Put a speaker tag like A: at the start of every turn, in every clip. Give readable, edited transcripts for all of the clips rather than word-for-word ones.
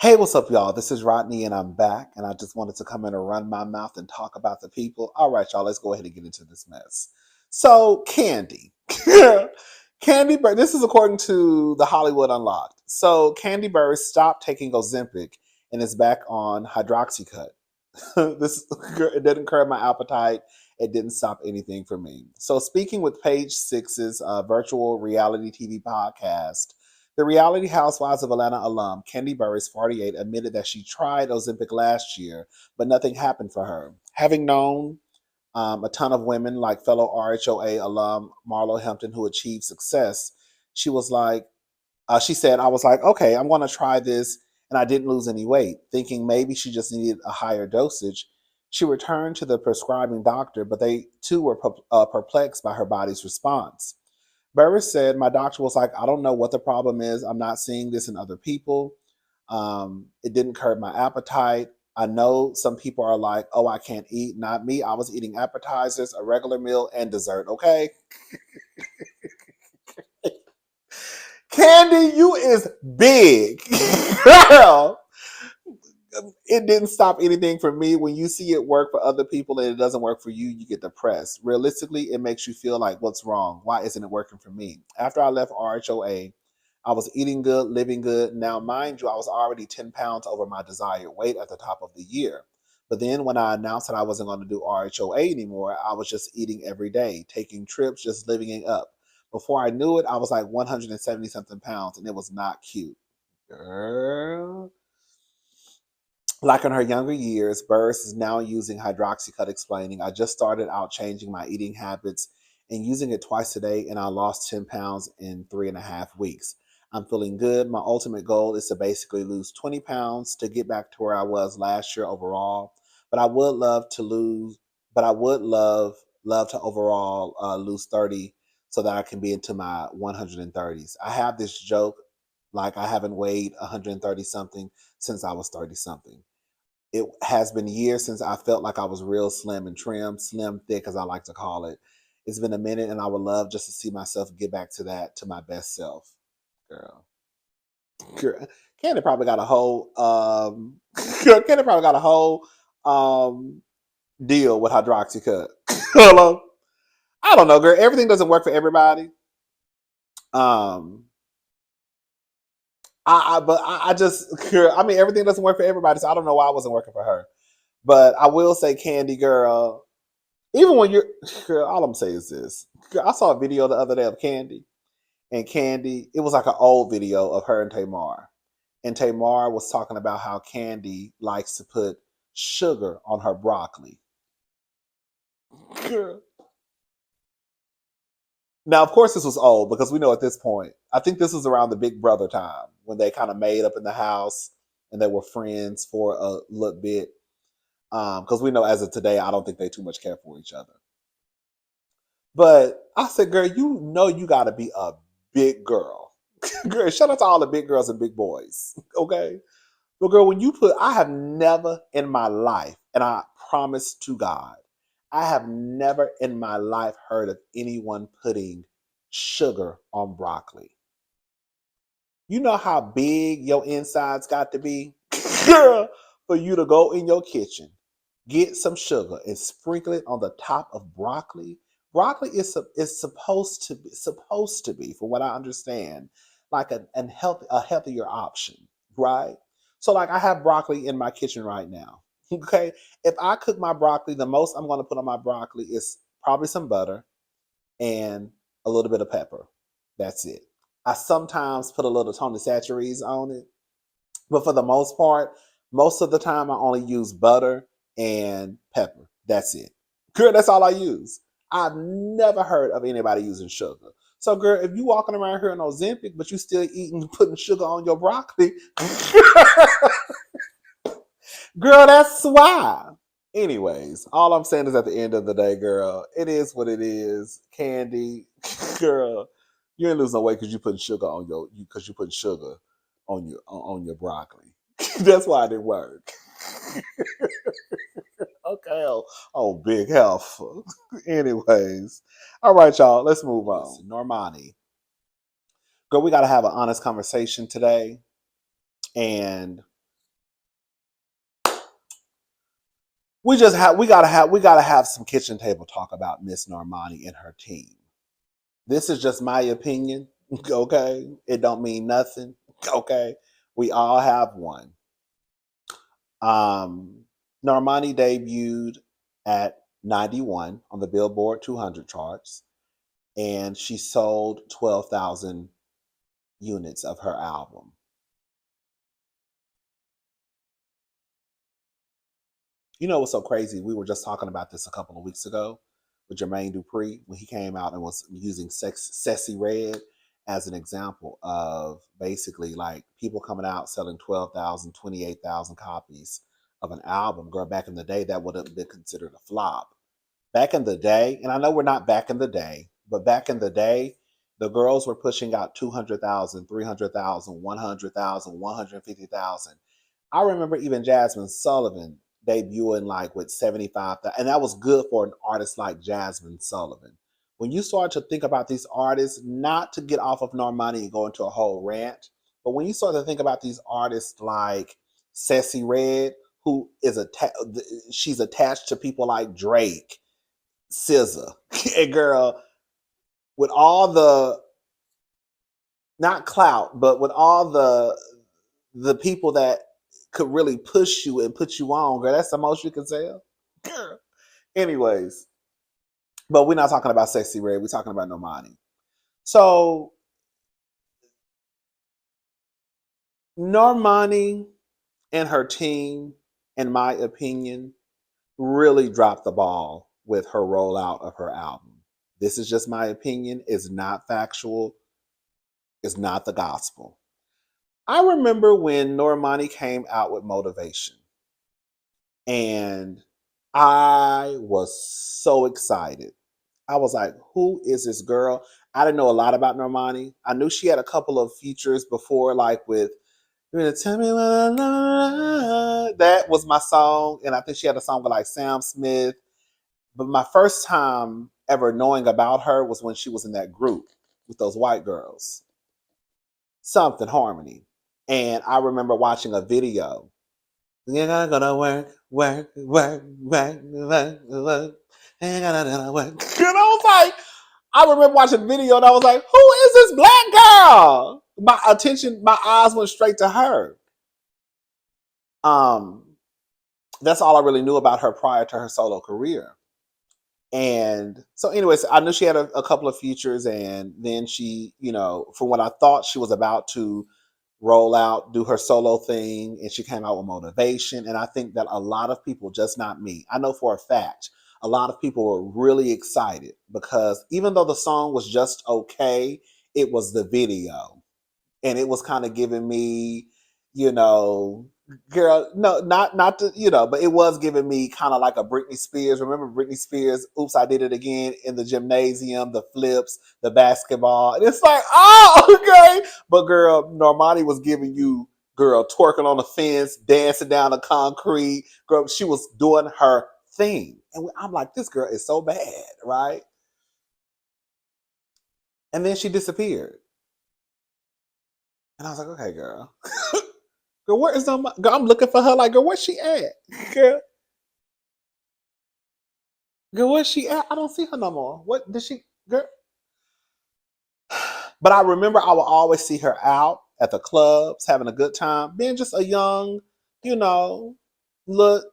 A: Hey, what's up, y'all? This is Rodney, and I'm back. And I just wanted to come in and run my mouth and talk about the people. All right, y'all, let's go ahead and get into this mess. So, Kandi. Kandi Burruss, this is according to the Hollywood Unlocked. So, Kandi Burruss stopped taking Ozempic and is back on hydroxycut. It didn't curb my appetite. It didn't stop anything for me. So, speaking with Page Six's virtual reality TV podcast, the Reality Housewives of Atlanta alum, Kandi Burruss, 48, admitted that she tried Ozempic last year, but nothing happened for her. Having known a ton of women like fellow RHOA alum Marlo Hampton who achieved success, she was like, she said, I was like, okay, I'm going to try this. And I didn't lose any weight, thinking maybe she just needed a higher dosage. She returned to the prescribing doctor, but they too were perplexed by her body's response. Burris said, my doctor was like, I don't know what the problem is. I'm not seeing this in other people. It didn't curb my appetite. I know some people are like, oh, I can't eat. Not me. I was eating appetizers, a regular meal, and dessert. Okay. Kandi, you is big. Girl. It didn't stop anything for me. When you see it work for other people and it doesn't work for you, you get depressed. Realistically, it makes you feel like, what's wrong? Why isn't it working for me? After I left RHOA, I was eating good, living good. Now, mind you, I was already 10 pounds over my desired weight at the top of the year. But then when I announced that I wasn't going to do RHOA anymore, I was just eating every day, taking trips, just living it up. Before I knew it, I was like 170 something pounds, and it was not cute. Girl. Like in her younger years, Burruss is now using hydroxycut, explaining, I just started out changing my eating habits and using it twice a day, and I lost 10 pounds in 3.5 weeks. I'm feeling good. My ultimate goal is to basically lose 20 pounds to get back to where I was last year overall. But I would love to lose, but I would love to overall lose 30 so that I can be into my 130s. I have this joke like I haven't weighed 130 something since I was 30 something. It has been years since I felt like I was real slim and trim, slim thick, as I like to call it. It's been a minute, and I would love just to see myself get back to that, to my best self. Girl. Girl. Candy probably got a whole Candy probably got a whole deal with hydroxycut. Hello. I don't know, girl. Everything doesn't work for everybody. Um I just I mean everything doesn't work for everybody, so I don't know why it wasn't working for her. But I will say, Candy girl, even when you're, girl, all I'm saying is this. Girl, I saw a video the other day of Kandi, and Kandi, it was like an old video of her and Tamar. And Tamar was talking about how Kandi likes to put sugar on her broccoli. Girl. Now, of course, this was old because we know at this point, I think this was around the Big Brother time when they kind of made up in the house and they were friends for a little bit. Because we know as of today, I don't think they too much care for each other. But I said, girl, you know you got to be a big girl. Girl, shout out to all the big girls and big boys. Okay? But girl, when you put, I have never in my life, and I promise to God, I have never in my life heard of anyone putting sugar on broccoli. You know how big your insides got to be? Girl, for you to go in your kitchen, get some sugar and sprinkle it on the top of broccoli. Broccoli is supposed to be, from what I understand, like a healthier option, right? So like I have broccoli in my kitchen right now. Okay, if I cook my broccoli, the most I'm going to put on my broccoli is probably some butter and a little bit of pepper. That's it. I sometimes put a little Tony Chachere's on it, but for the most part, most of the time I only use butter and pepper. That's it. Girl, that's all I use. I've never heard of anybody using sugar. So, girl, if you walking around here on Ozempic, but you still eating, putting sugar on your broccoli, girl, that's why. Anyways, all I'm saying is at the end of the day, girl, it is what it is. Kandi, girl, you ain't losing no weight because you putting sugar on because you putting sugar on your broccoli. That's why it didn't work. Okay, oh, big health. Anyways, all right, y'all, let's move on. Normani, girl, we got to have an honest conversation today, and we gotta have some kitchen table talk about Miss Normani and her team. This is just my opinion. Okay, it don't mean nothing. Okay, we all have one. Um, Normani debuted at 91 on the Billboard 200 charts, and she sold 12,000 units of her album. You know what's so crazy? We were just talking about this a couple of weeks ago with Jermaine Dupri when he came out and was using Sexy Red as an example of basically like people coming out selling 12,000, 28,000 copies of an album. Girl, back in the day, that would have been considered a flop. Back in the day, and I know we're not back in the day, but back in the day, the girls were pushing out 200,000, 300,000, 100,000, 150,000. I remember even Jasmine Sullivan debuting like with 75,000, and that was good for an artist like Jasmine Sullivan. When you start to think about these artists, not to get off of Normani and go into a whole rant, but when you start to think about these artists like Ceci Red, who is she's attached to people like Drake, SZA, and girl, with all the not clout, but with all the people that could really push you and put you on, girl, that's the most you can sell. Girl. Anyways, but we're not talking about Sexy Red. We're talking about Normani. So Normani and her team, in my opinion, really dropped the ball with her rollout of her album. This is just my opinion. It's not factual. It's not the gospel. I remember when Normani came out with Motivation, and I was so excited. I was like, who is this girl? I didn't know a lot about Normani. I knew she had a couple of features before, like with Tell Me What I Love. That was my song. And I think she had a song with like Sam Smith. But my first time ever knowing about her was when she was in that group with those white girls, Something Harmony. And I remember watching a video. You're not gonna work, work, work, work, work, work. Ain't gonna work. And I was like, I remember watching the video and I was like, who is this black girl? My eyes went straight to her. Um, that's all I really knew about her prior to her solo career. And so, anyways, I knew she had a couple of features, and then she, from what I thought she was about to roll out, do her solo thing, and she came out with Motivation. And I think that a lot of people, just not me, I know for a fact, a lot of people were really excited because even though the song was just okay, it was the video. And it was kind of giving me, you know, girl, no, not to, but it was giving me kind of like a Britney Spears. Remember Britney Spears? Oops, I did it again in the gymnasium, the flips, the basketball, and it's like, oh, okay. But girl, Normani was giving you, girl, twerking on the fence, dancing down the concrete. Girl, she was doing her thing, and I'm like, this girl is so bad, right? And then she disappeared, and I was like, okay, girl. Girl, where is Normani? Girl, I'm looking for her. Like, girl, where's she at? Girl, girl, where's she at? I don't see her no more. What did she? Girl. But I remember I would always see her out at the clubs, having a good time, being just a young, you know, look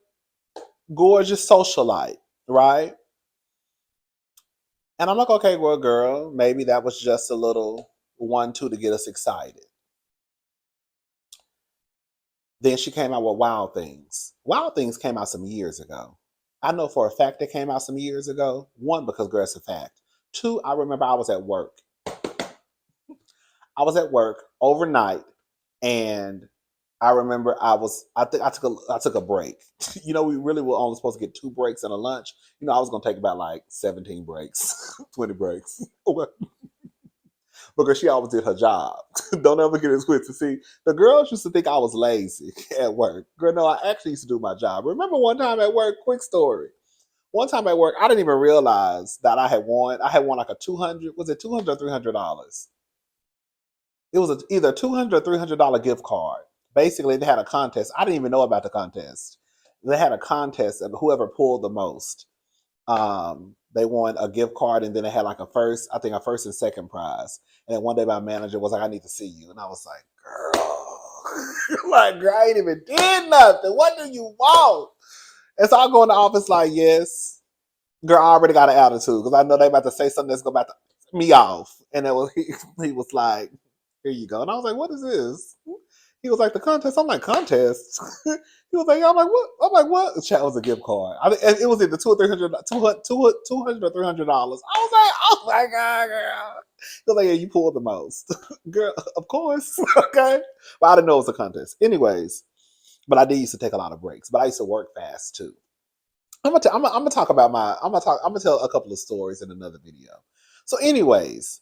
A: gorgeous socialite, right? And I'm like, okay, well, girl, maybe that was just a little 1-2 to get us excited. Then she came out with Wild Things. Wild Things came out some years ago. I know for a fact it came out some years ago. One, because girl, it's a fact. Two, I remember I was at work. I was at work overnight, and I remember I took a break. We really were only supposed to get 2 breaks and a lunch. I was gonna take about like 17 breaks, 20 breaks. Because she always did her job. Don't ever get it twisted. See, the girls used to think I was lazy at work. Girl, no, I actually used to do my job. Remember one time at work, quick story. One time at work, I didn't even realize that I had won. I had won like a 200, was it 200 or $300? It was either $200 or $300 gift card. Basically, they had a contest. I didn't even know about the contest. they had a contest of whoever pulled the most. They won a gift card, and then they had like a first and second prize. And then one day my manager was like, "I need to see you," and I was like, "Girl, like, girl, I ain't even did nothing. What do you want?" And so I go in the office like, "Yes, girl, I already got an attitude because I know they about to say something that's going to about to me off." And it was he was like, "Here you go," and I was like, "What is this?" He was like, "The contest." I'm like, "Contest?" He was like, "I'm like, what?" I'm like, "What?" The chat was a gift card. It was either $200 or $300. I was like, "Oh my god, girl!" He was like, "Yeah, you pulled the most, girl." Of course, okay. But I didn't know it was a contest. Anyways, but I did used to take a lot of breaks. But I used to work fast too. I'm gonna talk about I'm gonna tell a couple of stories in another video. So, anyways,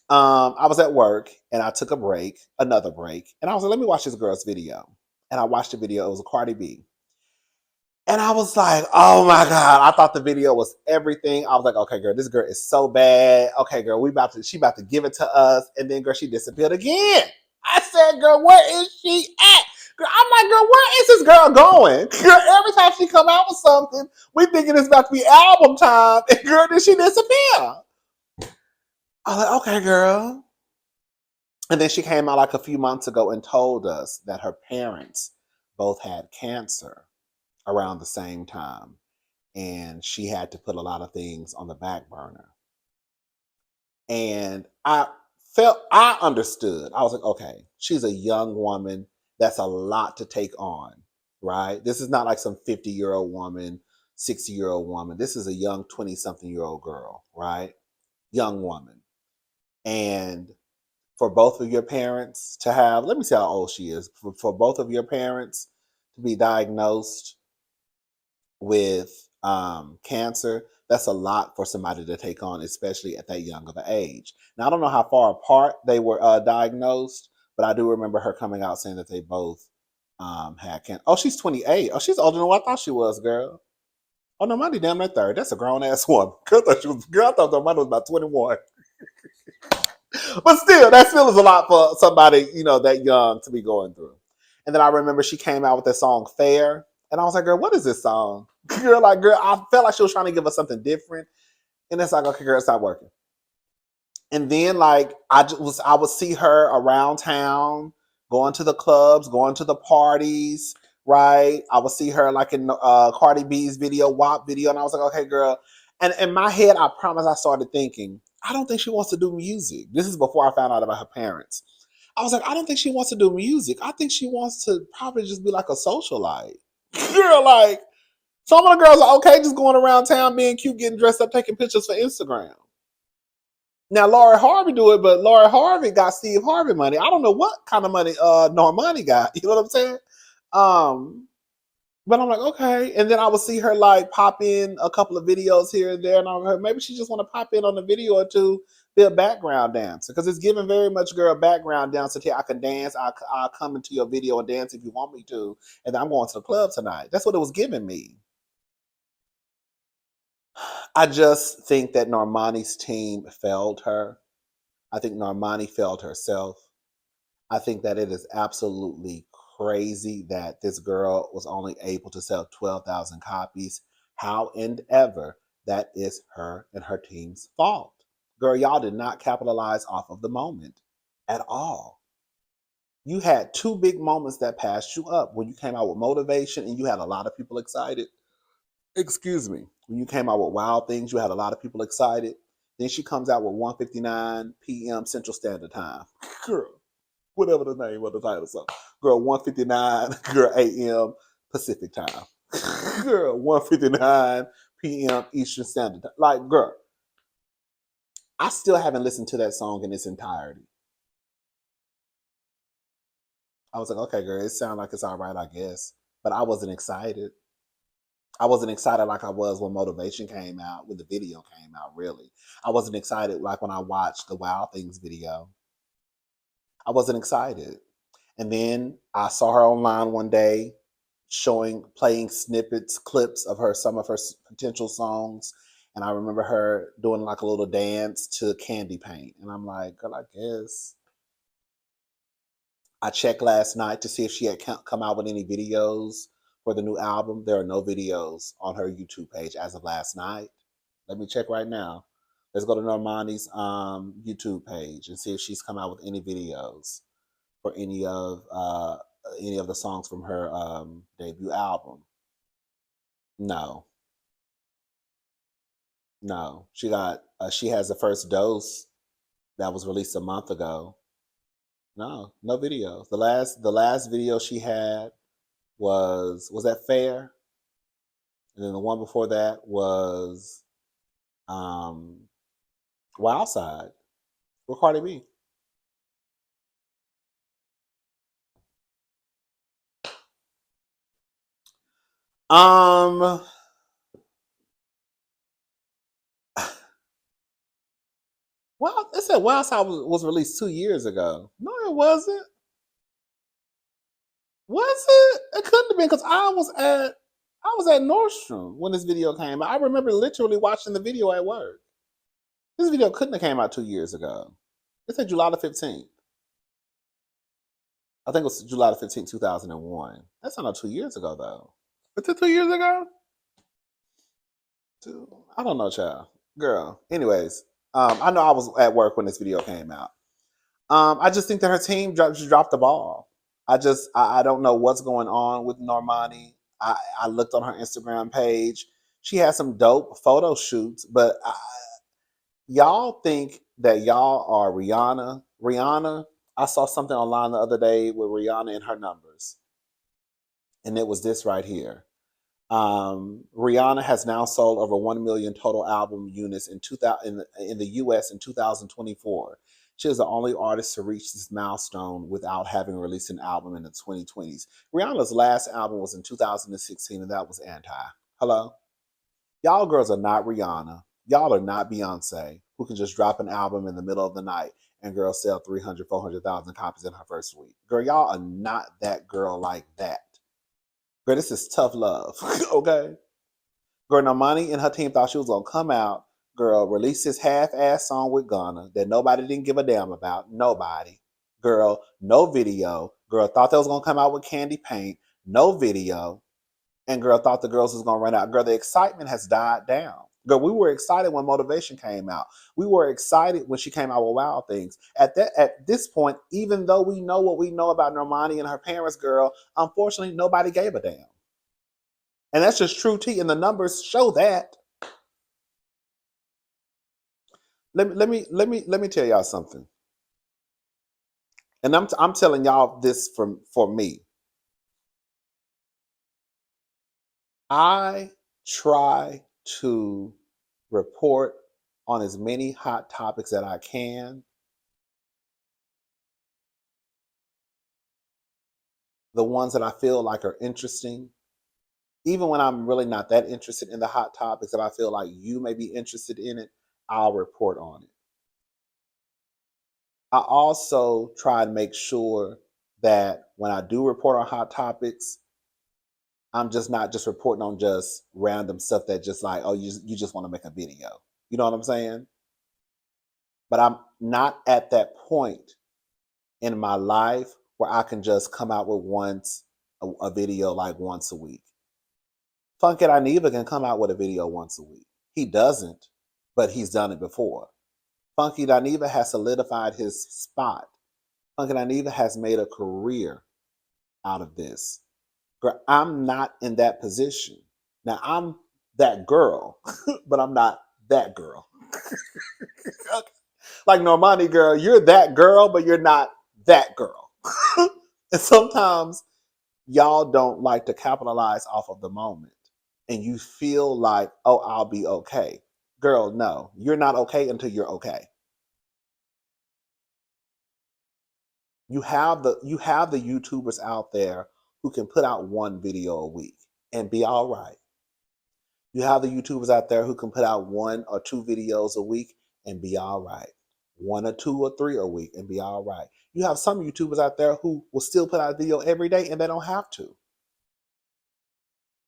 A: I was at work and I took another break, and I was like, let me watch this girl's video. And I watched the video. It was a Cardi B. And I was like, oh my God. I thought the video was everything. I was like, okay, girl, this girl is so bad. Okay, girl, she about to give it to us. And then, girl, she disappeared again. I said, girl, where is she at? Girl, I'm like, girl, where is this girl going? Girl, every time she come out with something, we thinking it's about to be album time. And girl, did she disappear? I was like, okay, girl. And then she came out like a few months ago and told us that her parents both had cancer around the same time. And she had to put a lot of things on the back burner. And I understood. I was like, okay, she's a young woman. That's a lot to take on, right? This is not like some 50-year-old woman, 60-year-old woman. This is a young 20-something-year-old girl, right? Young woman. And for both of your parents to have, let me see how old she is, for both of your parents to be diagnosed with cancer, that's a lot for somebody to take on, especially at that young of an age. Now, I don't know how far apart they were diagnosed, but I do remember her coming out saying that they both had cancer. Oh, she's 28. Oh, she's older than what I thought she was, girl. Oh, Normani damn near 30. That's a grown ass woman. Girl, I thought Normani was about 21. But still, that still is a lot for somebody, that young to be going through. And then I remember she came out with that song Fair. And I was like, girl, what is this song? Girl, I felt like she was trying to give us something different. And it's like, okay, girl, it's not working. And then I would see her around town, going to the clubs, going to the parties, right? I would see her like in Cardi B's video, WAP video, and I was like, okay, girl. And in my head, I promise I started thinking, I don't think she wants to do music. This is before I found out about her parents. I was like, I don't think she wants to do music. I think she wants to probably just be like a socialite. Girl, like, some of the girls are okay just going around town being cute, getting dressed up, taking pictures for Instagram. Now Laura Harvey do it, but Laura Harvey got Steve Harvey money. I don't know what kind of money Normani got. You know what I'm saying? Um, but I'm like, okay. And then I would see her like pop in a couple of videos here and there, and I'm like, maybe she just want to pop in on a video or two, be a background dancer, because it's giving very much girl background dancer. I can dance. I'll come into your video and dance if you want me to, and I'm going to the club tonight. That's what it was giving me. I just think that Normani's team failed her. I think Normani failed herself. I think that it is absolutely crazy that this girl was only able to sell 12,000 copies. How and ever, that is her and her team's fault. Girl, y'all did not capitalize off of the moment at all. You had two big moments that passed you up when you came out with Motivation and you had a lot of people excited. Excuse me. When you came out with Wild Things, you had a lot of people excited. Then she comes out with 1:59 p.m. Central Standard Time. Girl, whatever the name of the title song. Girl, 1:59 girl a.m. Pacific Time. Girl, 1:59 p.m. Eastern Standard Time. Like, girl, I still haven't listened to that song in its entirety. I was like, okay, girl, it sounds like it's all right, I guess. But I wasn't excited. I wasn't excited like I was when Motivation came out, when the video came out, really. I wasn't excited like when I watched the Wild Things video. I wasn't excited. And then I saw her online one day playing snippets, clips of some of her potential songs. And I remember her doing like a little dance to Candy Paint. And I'm like, girl, I guess. I checked last night to see if she had come out with any videos for the new album. There are no videos on her YouTube page as of last night. Let me check right now. Let's go to Normani's YouTube page and see if she's come out with any videos for any of the songs from her debut album. No, no. She has the first dose that was released a month ago. No, no videos. The last video she had was that Fair, and then the one before that was um Wild Side with Cardi B. Um, well, it said Wild Side was released 2 years ago. No, it wasn't. Was it? It couldn't have been because I was at Nordstrom when this video came out. I remember literally watching the video at work. This video couldn't have came out 2 years ago. It said July the 15th. I think it was July the 15th, 2001. That's not 2 years ago though. Was it 2 years ago? I don't know, child. Girl. Anyways, I know I was at work when this video came out. I just think that her team just dropped the ball. I don't know what's going on with Normani. I looked on her Instagram page. She has some dope photo shoots, but y'all think that y'all are Rihanna. Rihanna, I saw something online the other day with Rihanna and her numbers, and it was this right here. Rihanna has now sold over 1 million total album units in 2000 in the U.S. in 2024. She is the only artist to reach this milestone without having released an album in the 2020s. Rihanna's last album was in 2016, and that was Anti. Hello? Y'all girls are not Rihanna. Y'all are not Beyonce, who can just drop an album in the middle of the night and girl sell 300, 400,000 copies in her first week. Girl, y'all are not that girl like that. Girl, this is tough love, okay? Girl, Normani and her team thought she was gonna come out, girl, release this half-ass song with Ghana that nobody didn't give a damn about. Nobody. Girl, no video. Girl, thought they was gonna come out with Candy Paint. No video. And girl, thought the girls was gonna run out. Girl, the excitement has died down. Girl, we were excited when Motivation came out. We were excited when she came out with Wild Things. At this point, even though we know what we know about Normani and her parents, girl, unfortunately, nobody gave a damn. And that's just true tea, and the numbers show that. Let me tell y'all something. And I'm telling y'all this for me. I try to report on as many hot topics that I can. The ones that I feel like are interesting, even when I'm really not that interested in the hot topics, that I feel like you may be interested in it, I'll report on it. I also try to make sure that when I do report on hot topics, I'm just not just reporting on just random stuff that just like, oh, you just want to make a video. You know what I'm saying? But I'm not at that point in my life where I can just come out with a video like once a week. Funky Dineva can come out with a video once a week. He doesn't, but he's done it before. Funky Dineva has solidified his spot. Funky Dineva has made a career out of this. Girl, I'm not in that position. Now I'm that girl, but I'm not that girl. Like Normani, girl, you're that girl, but you're not that girl. And sometimes y'all don't like to capitalize off of the moment. And you feel like, oh, I'll be okay. Girl, no, you're not okay until you're okay. You have the YouTubers out there who can put out one video a week and be all right. You have the YouTubers out there who can put out 1 or 2 videos a week and be all right. 1 or 2 or 3 a week and be all right. You have some YouTubers out there who will still put out a video every day and they don't have to.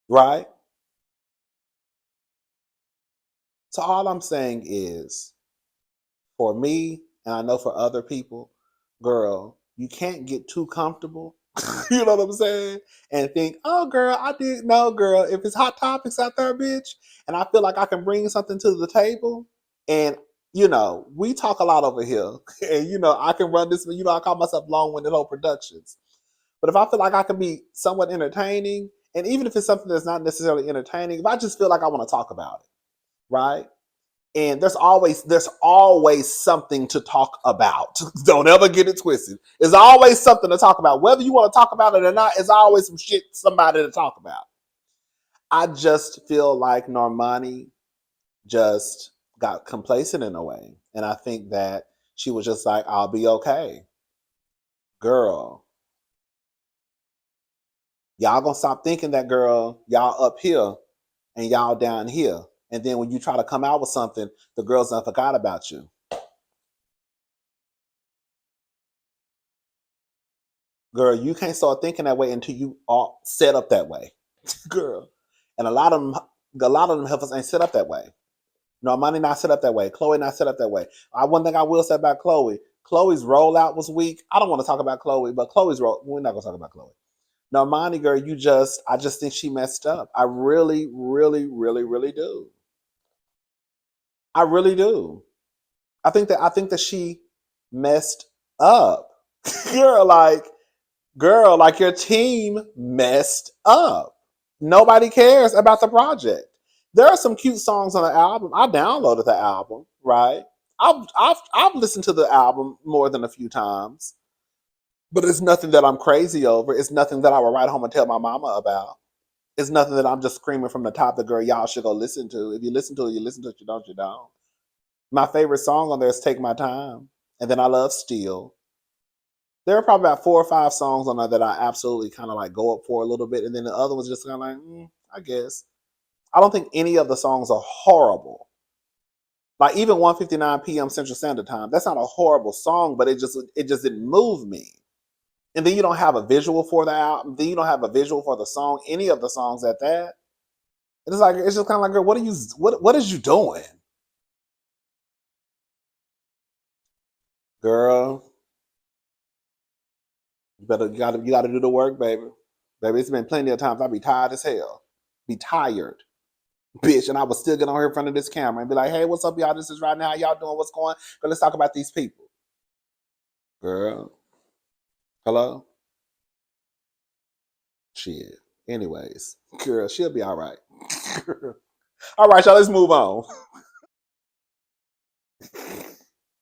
A: Right? So all I'm saying is, for me, and I know for other people, girl, you can't get too comfortable You know what I'm saying? And think, oh girl, I did no girl. If it's hot topics out there, bitch, and I feel like I can bring something to the table, and we talk a lot over here, and I can run this. I call myself long-winded whole productions. But if I feel like I can be somewhat entertaining, and even if it's something that's not necessarily entertaining, if I just feel like I want to talk about it, right? And there's always something to talk about. Don't ever get it twisted. There's always something to talk about. Whether you want to talk about it or not, it's always some shit somebody to talk about. I just feel like Normani just got complacent in a way. And I think that she was just like, I'll be okay. Girl, y'all gonna stop thinking that, girl, y'all up here and y'all down here. And then when you try to come out with something, the girls done forgot about you. Girl, you can't start thinking that way until you are set up that way. Girl. And a lot of them heifers ain't set up that way. Normani not set up that way. Chloe not set up that way. One thing I will say about Chloe's rollout was weak. I don't want to talk about Chloe, but we're not gonna talk about Chloe. Normani, girl, I just think she messed up. I really, really, really, really do. I really do. I think that she messed up. Girl, like your team messed up. Nobody cares about the project. There are some cute songs on the album. I downloaded the album, right? I've listened to the album more than a few times, but it's nothing that I'm crazy over. It's nothing that I will write home and tell my mama about. It's nothing that I'm just screaming from the top. The girl, y'all should go listen to. If you listen to it, you listen to it. You don't, you don't. My favorite song on there is "Take My Time," and then I love "Steel." There are probably about 4 or 5 songs on there that I absolutely kind of like go up for a little bit, and then the other ones just kind of like, I guess. I don't think any of the songs are horrible. Like even 1:59 p.m. Central Standard Time, that's not a horrible song, but it just didn't move me. And then you don't have a visual for the album. Then you don't have a visual for the song. Any of the songs at that. It's just kind of like, girl, what is you doing, girl? You gotta do the work, baby. Baby, it's been plenty of times I be tired as hell, be tired, bitch, and I would still get on here in front of this camera and be like, hey, what's up, y'all? This is right now. How y'all doing? What's going on? But let's talk about these people. Girl. Hello? Shit. Anyways, girl, she'll be all right. All right, y'all, let's move on.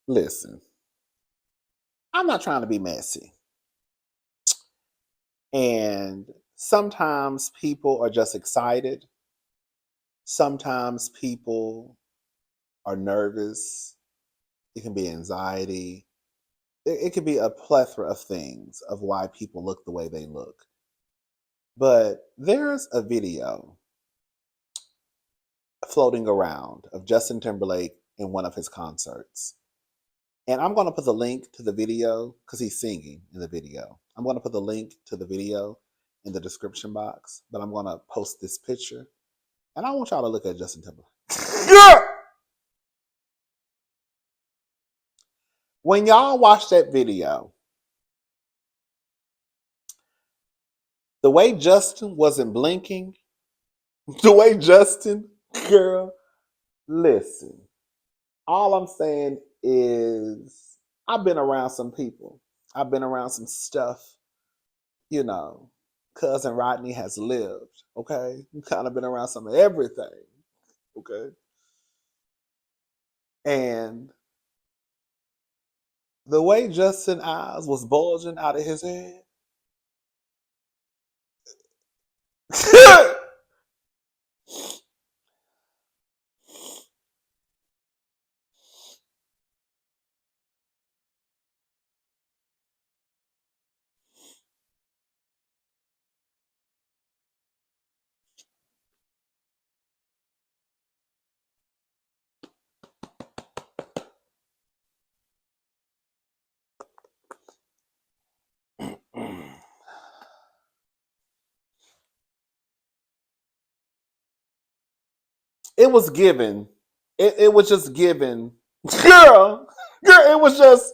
A: Listen, I'm not trying to be messy. And sometimes people are just excited. Sometimes people are nervous. It can be anxiety. It could be a plethora of things of why people look the way they look. But there's a video floating around of Justin Timberlake in one of his concerts. And I'm going to put the link to the video because he's singing in the video. I'm going to put the link to the video in the description box, but I'm going to post this picture. And I want y'all to look at Justin Timberlake. Yeah! When y'all watch that video, the way Justin wasn't blinking, the way Justin, girl, listen. All I'm saying is I've been around some people. I've been around some stuff, you know. Cousin Rodney has lived, okay? You've kind of been around some of everything, okay? And the way Justin's eyes was bulging out of his head, it was given. It was just given. Girl, it was just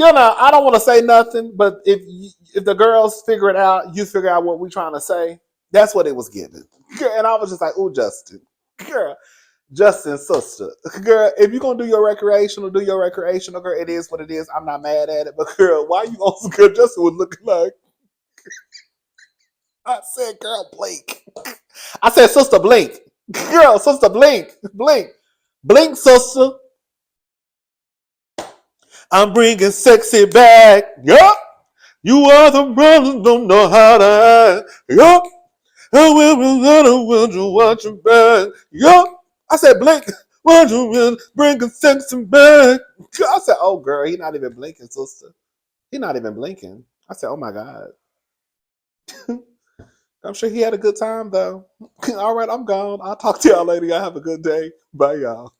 A: I don't want to say nothing, but if the girls figure it out, you figure out what we're trying to say. That's what it was giving. And I was just like, "Oh, Justin, girl, Justin's sister, girl. If you're gonna do your recreational, girl. It is what it is. I'm not mad at it, but girl, why you also girl? Justin was looking like I said, girl, Blake. I said, sister, blink, girl, sister, blink, blink, blink, sister. I'm bringing sexy back. Yup. You are the brothers don't know how to act. Yup. I will you watch your back. Yup. I said, blink. Why you bringing sexy back? I said, oh, girl, he not even blinking, sister. He not even blinking. I said, oh, my God. I'm sure he had a good time, though. All right, I'm gone. I'll talk to y'all later. Y'all have a good day. Bye, y'all.